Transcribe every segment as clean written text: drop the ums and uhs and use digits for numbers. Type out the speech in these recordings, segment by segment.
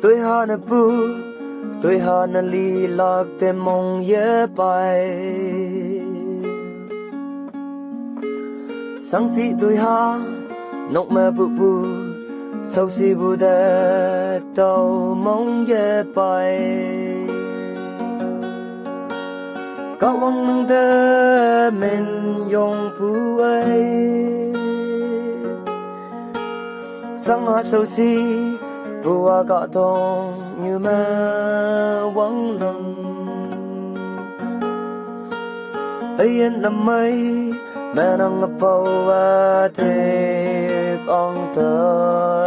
tôi hà nè bu tôi hà nè li lạc tên mong nhớ bay sáng si tôi hà nóc mơ bu bu sau si bu đê tàu mong nhớ bay có vong nâng đê mình dùng bu ấy sáng hạ sau si bùa cả thong như mơ vắng lặng ấy yên năm mấy mẹ đang ngập bầu và thiệp ông thơ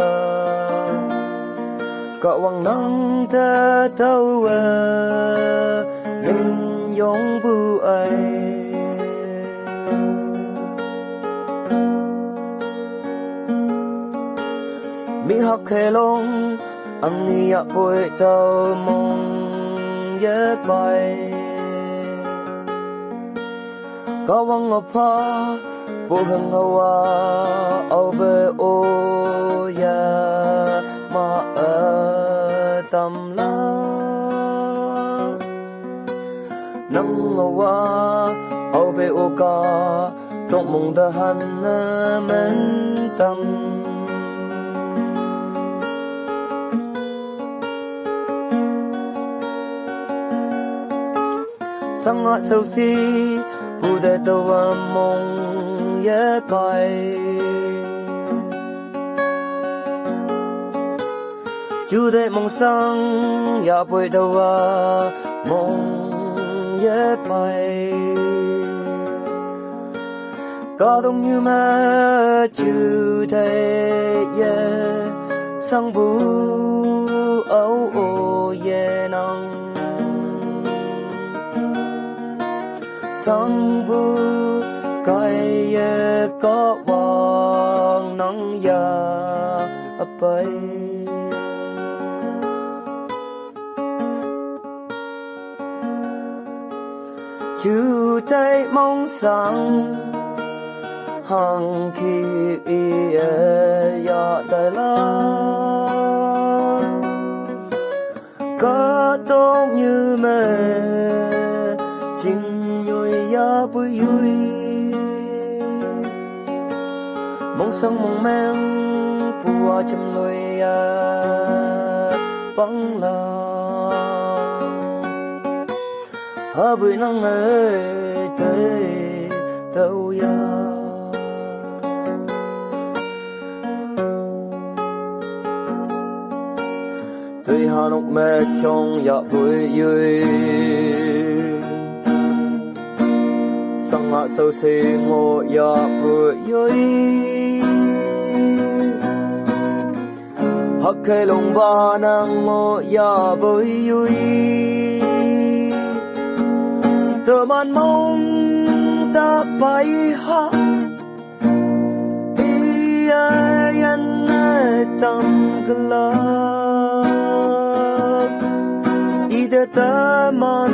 cọ vắng nắng thơ thâu mình giống bu ấy mi học khê long anh đi ạ bụi tàu mong nhớ bay có vắng ngọc hoa bố hương hoa âu về ô ya mà ở tâm la nắng hoa âu về ô ca trong mong ta hắn men tâm sáng ngã sâu si bu đê tàu mong nhớ bay chú đê mong sáng ya bụi đầu mong nhớ bay có đông như mơ chú đê sáng bu âu ô nắng sang bu cái có vàng nắng ya bay chú thấy mong sáng hàng khi ya đại la có tốt như mẹ ya bụi vui mong sáng mong mang bùa chăm lôi vắng lòng hà bụi nắng ơi tới đâu ya tôi hà nội mẹ trong ya bụi vui sang ngã sâu si ngô ya bụi vui hắc khê lông ba nàng ngô ya bụi vui tơ man mong ta bay ha yên tâm gala ide ta man